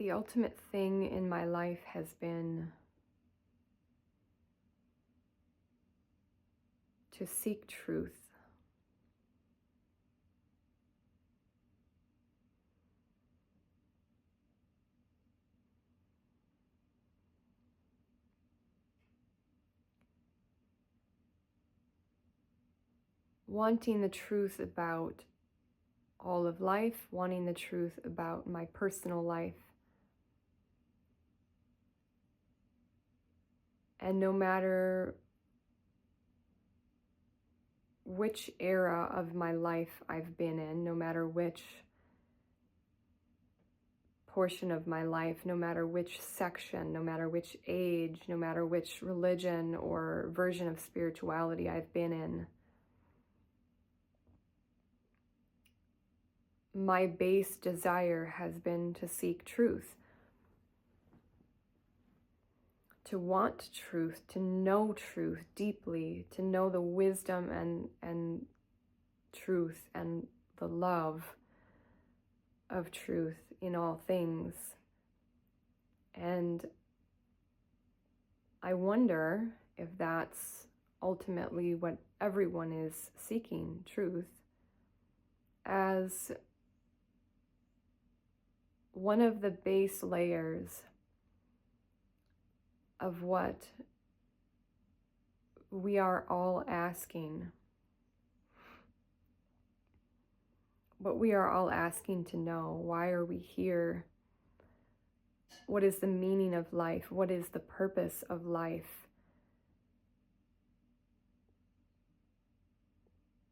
The ultimate thing in my life has been to seek truth. Wanting the truth about all of life, wanting the truth about my personal life. And no matter which era of my life I've been in, no matter which portion of my life, no matter which section, no matter which age, no matter which religion or version of spirituality I've been in, my base desire has been to seek truth, to want truth, to know truth deeply, to know the wisdom and truth and the love of truth in all things. And I wonder if that's ultimately what everyone is seeking, truth, as one of the base layers of what we are all asking. What we are all asking to know. Why are we here? What is the meaning of life? What is the purpose of life?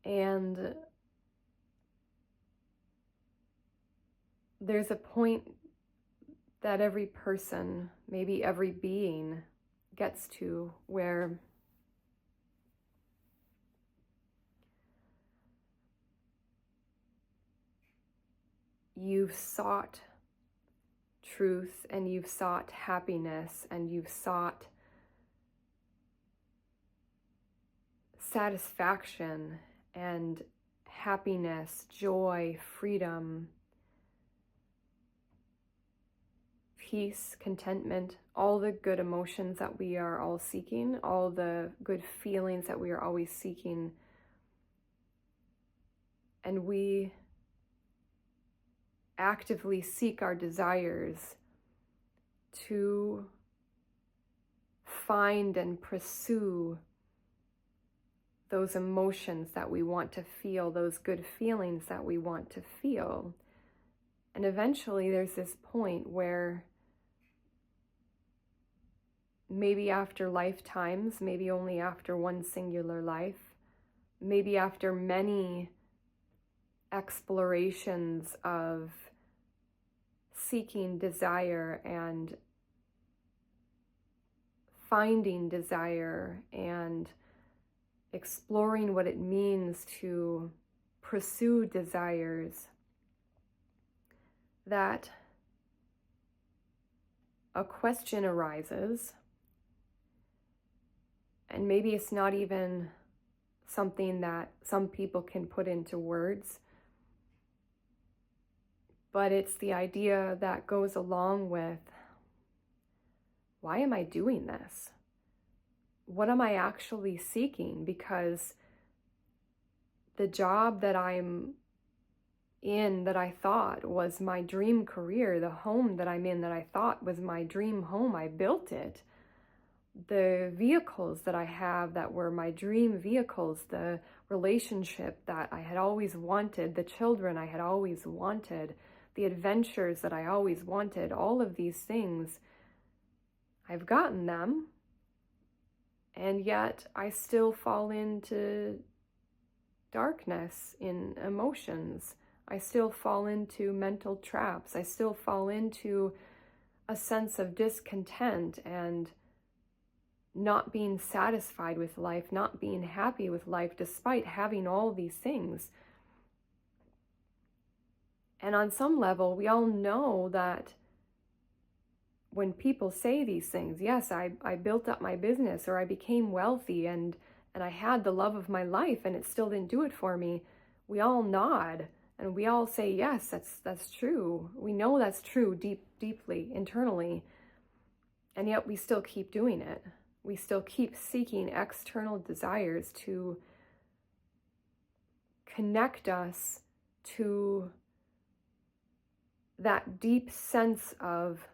And there's a point that every person, maybe every being, gets to where you've sought truth and you've sought happiness and you've sought satisfaction and happiness, joy, freedom, peace, contentment, all the good emotions that we are all seeking, all the good feelings that we are always seeking. And we actively seek our desires to find and pursue those emotions that we want to feel, those good feelings that we want to feel. And eventually there's this point where maybe after lifetimes, maybe only after one singular life, maybe after many explorations of seeking desire and finding desire and exploring what it means to pursue desires, that a question arises. And maybe it's not even something that some people can put into words, but it's the idea that goes along with, why am I doing this? What am I actually seeking? Because the job that I'm in, that I thought was my dream career, the home that I'm in that I thought was my dream home, I built it. The vehicles that I have that were my dream vehicles, the relationship that I had always wanted, the children I had always wanted, the adventures that I always wanted, all of these things, I've gotten them, and yet I still fall into darkness in emotions. I still fall into mental traps. I still fall into a sense of discontent and not being satisfied with life, not being happy with life, despite having all these things. And on some level, we all know that when people say these things, yes, I built up my business, or I became wealthy, and I had the love of my life, and it still didn't do it for me, we all nod And we all say, yes, that's true. We know that's true deeply, internally. And yet we still keep doing it. We still keep seeking external desires to connect us to that deep sense of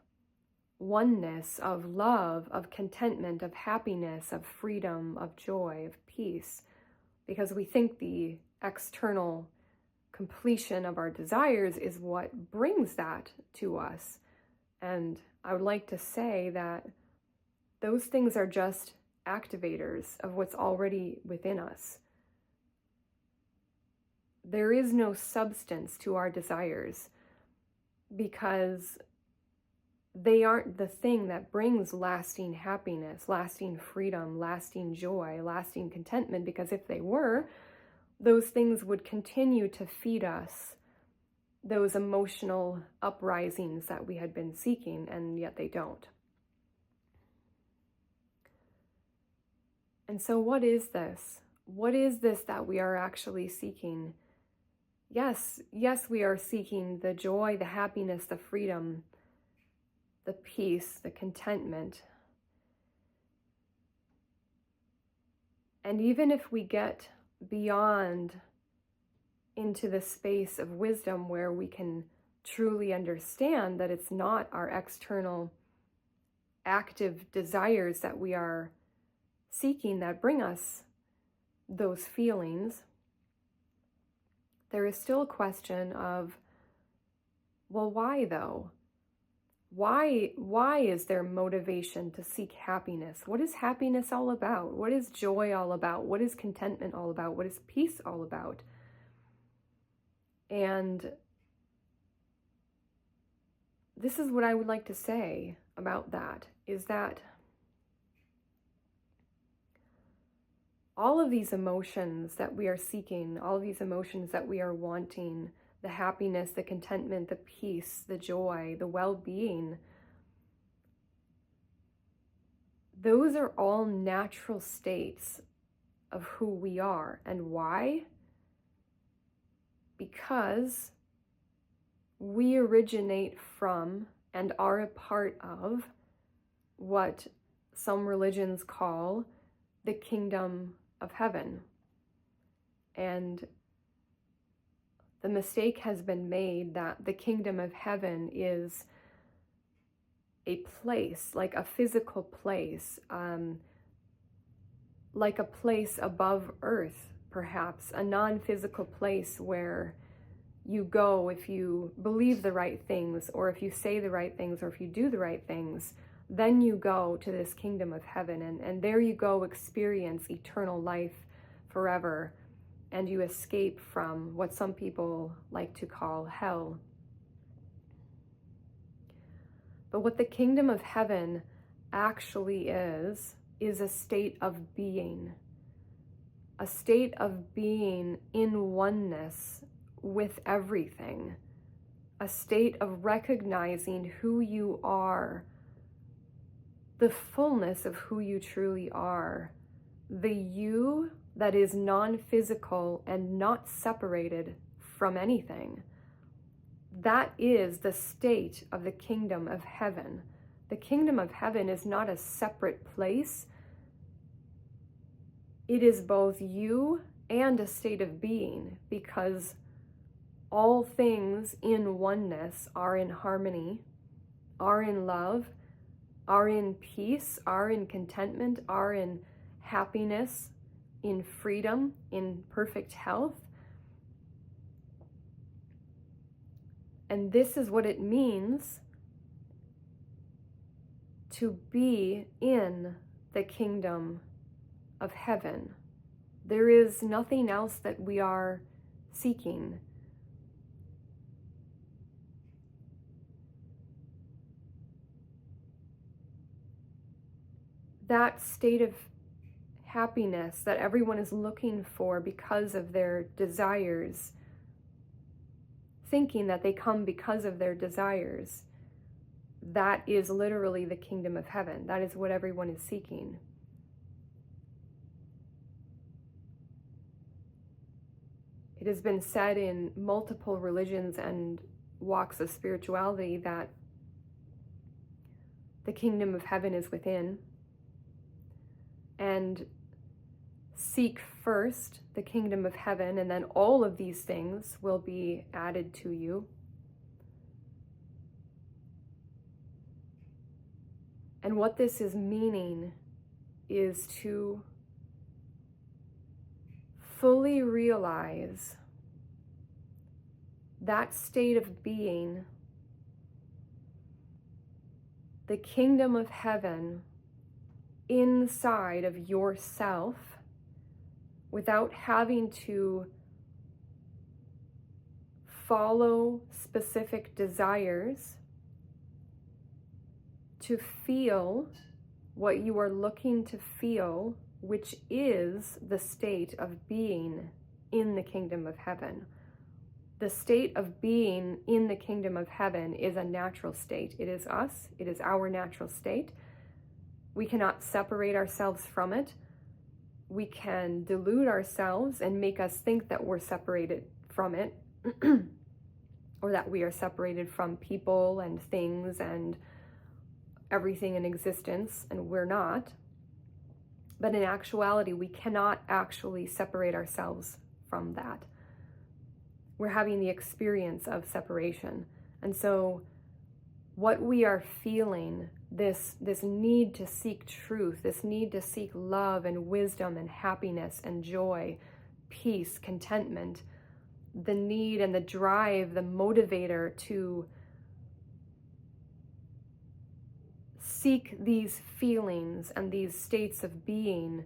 oneness, of love, of contentment, of happiness, of freedom, of joy, of peace, because we think the external completion of our desires is what brings that to us. And I would like to say that those things are just activators of what's already within us. There is no substance to our desires because they aren't the thing that brings lasting happiness, lasting freedom, lasting joy, lasting contentment, because if they were, those things would continue to feed us those emotional uprisings that we had been seeking, and yet they don't. And so what is this? What is this that we are actually seeking? Yes, we are seeking the joy, the happiness, the freedom, the peace, the contentment. And even if we get beyond into the space of wisdom where we can truly understand that it's not our external active desires that we are seeking that bring us those feelings, there is still a question of, well, why though? Why is there motivation to seek happiness? What is happiness all about? What is joy all about? What is contentment all about? What is peace all about? And this is what I would like to say about that, is that all of these emotions that we are seeking, all of these emotions that we are wanting, the happiness, the contentment, the peace, the joy, the well-being, those are all natural states of who we are. And why? Because we originate from and are a part of what some religions call the kingdom of heaven. And the mistake has been made that the kingdom of heaven is a place, like a physical place, like a place above earth, perhaps, a non-physical place where you go if you believe the right things, or if you say the right things, or if you do the right things, then you go to this kingdom of heaven, and there you go experience eternal life forever, and you escape from what some people like to call hell. But what the kingdom of heaven actually is a state of being. A state of being in oneness with everything. A state of recognizing who you are, the fullness of who you truly are, the you that is non-physical and not separated from anything. That is the state of the kingdom of heaven. The kingdom of heaven is not a separate place. It is both you and a state of being, because all things in oneness are in harmony, are in love, are in peace, are in contentment, are in happiness, in freedom, in perfect health. And this is what it means to be in the kingdom of heaven. There is nothing else that we are seeking. That state of happiness that everyone is looking for because of their desires, thinking that they come because of their desires, that is literally the kingdom of heaven. That is what everyone is seeking. It has been said in multiple religions and walks of spirituality that the kingdom of heaven is within. And seek first the kingdom of heaven, and then all of these things will be added to you. And what this is meaning is to fully realize that state of being, the kingdom of heaven inside of yourself, without having to follow specific desires to feel what you are looking to feel, which is the state of being in the kingdom of heaven. The state of being in the kingdom of heaven is a natural state. It is us. It is our natural state. We cannot separate ourselves from it. We can delude ourselves and make us think that we're separated from it, or that we are separated from people and things and everything in existence, and we're not. But in actuality, we cannot actually separate ourselves from that. We're having the experience of separation. And so what we are feeling, this need to seek truth, this need to seek love and wisdom and happiness and joy, peace, contentment, the need and the drive, the motivator to seek these feelings and these states of being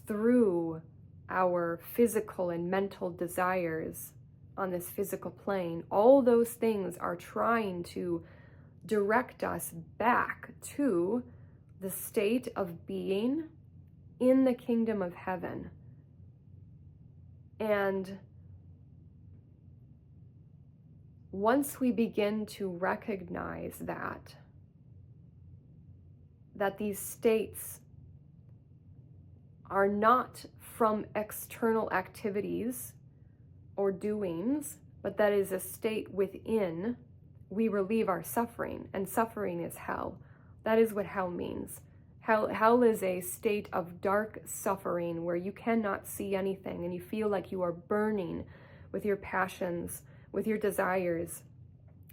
through our physical and mental desires on this physical plane. All those things are trying to direct us back to the state of being in the kingdom of heaven. And once we begin to recognize that these states are not from external activities or doings, but that is a state within, we relieve our suffering, and suffering is hell. That is what hell means. Hell is a state of dark suffering where you cannot see anything and you feel like you are burning with your passions, with your desires,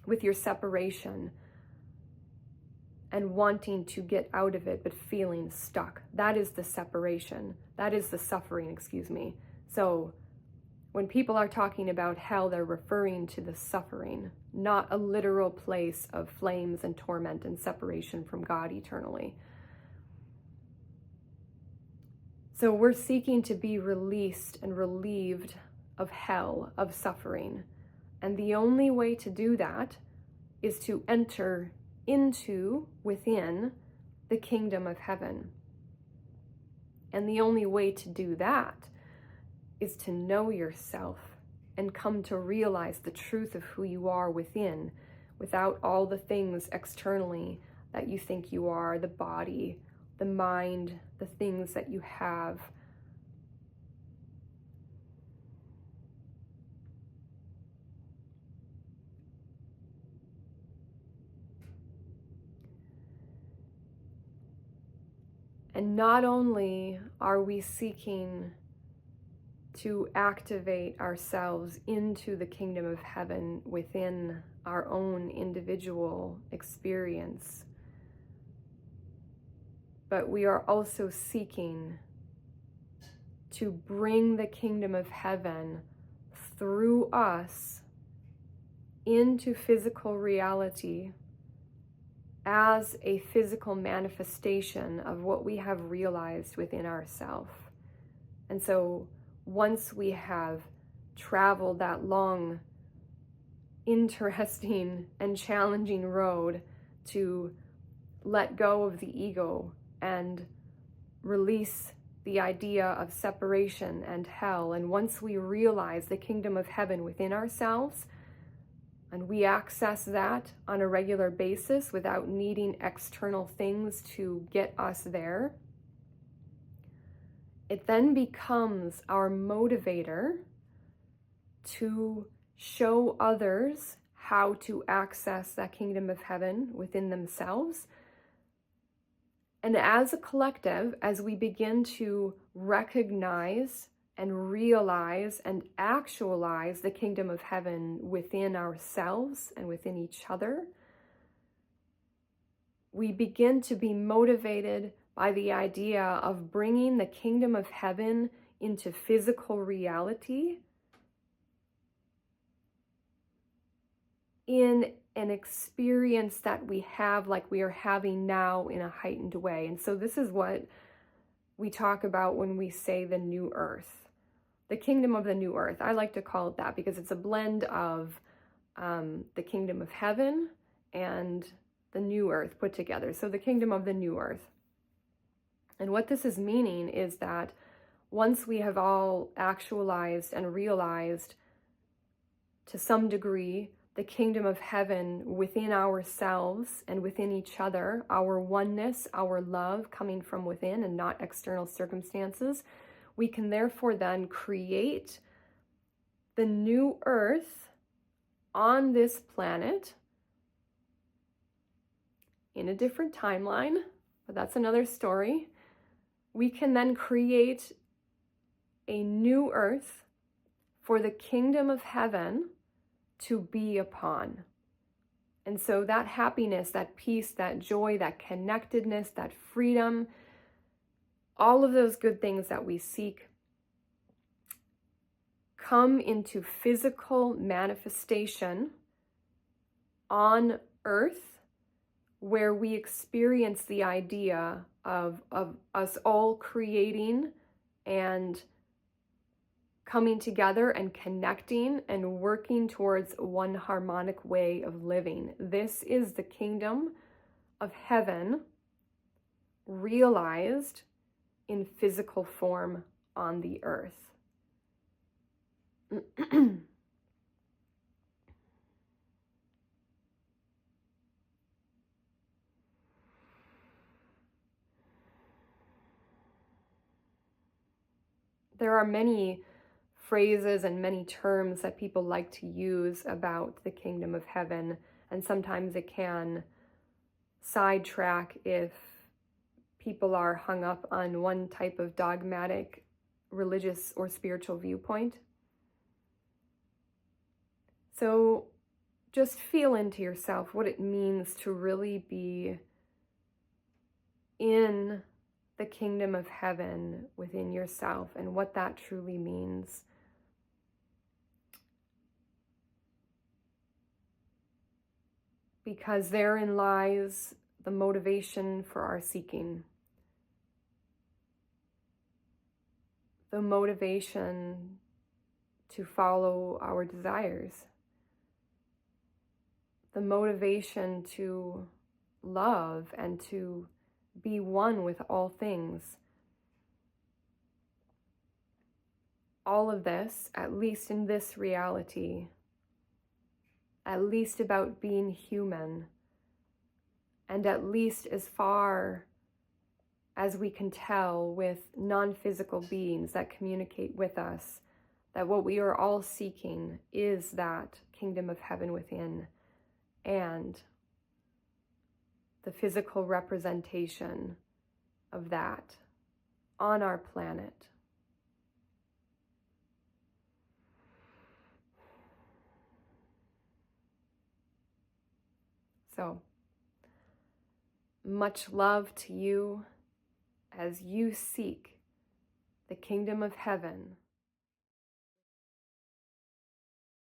with your separation, and wanting to get out of it but feeling stuck. That is the separation. That is the suffering, excuse me. So when people are talking about hell, they're referring to the suffering, not a literal place of flames and torment and separation from God eternally. So we're seeking to be released and relieved of hell, of suffering. And the only way to do that is to enter into, within, the kingdom of heaven. And the only way to do that is to know yourself and come to realize the truth of who you are within, without all the things externally that you think you are, the body, the mind, the things that you have. And not only are we seeking to activate ourselves into the kingdom of heaven within our own individual experience, but we are also seeking to bring the kingdom of heaven through us into physical reality as a physical manifestation of what we have realized within ourselves. And so once we have traveled that long, interesting, and challenging road to let go of the ego and release the idea of separation and hell, and once we realize the kingdom of heaven within ourselves, and we access that on a regular basis without needing external things to get us there, it then becomes our motivator to show others how to access that kingdom of heaven within themselves. And as a collective, as we begin to recognize and realize and actualize the kingdom of heaven within ourselves and within each other, we begin to be motivated by the idea of bringing the kingdom of heaven into physical reality in an experience that we have like we are having now in a heightened way. And so this is what we talk about when we say the new earth, the kingdom of the new earth. I like to call it that because it's a blend of the kingdom of heaven and the new earth put together. So the kingdom of the new earth. And what this is meaning is that once we have all actualized and realized to some degree the kingdom of heaven within ourselves and within each other, our oneness, our love coming from within and not external circumstances, we can therefore then create the new earth on this planet in a different timeline, but that's another story. We can then create a new earth for the kingdom of heaven to be upon. And so that happiness, that peace, that joy, that connectedness, that freedom, all of those good things that we seek come into physical manifestation on earth, where we experience the idea of us all creating and coming together and connecting and working towards one harmonic way of living. This is the kingdom of heaven realized in physical form on the earth. There are many phrases and many terms that people like to use about the kingdom of heaven, and sometimes it can sidetrack if people are hung up on one type of dogmatic religious or spiritual viewpoint. So just feel into yourself what it means to really be in the kingdom of heaven within yourself and what that truly means. Because therein lies the motivation for our seeking. The motivation to follow our desires. The motivation to love and to be one with all things. All of this, at least in this reality, at least about being human, and at least as far as we can tell with non-physical beings that communicate with us, that what we are all seeking is that kingdom of heaven within and the physical representation of that on our planet. So, much love to you as you seek the kingdom of heaven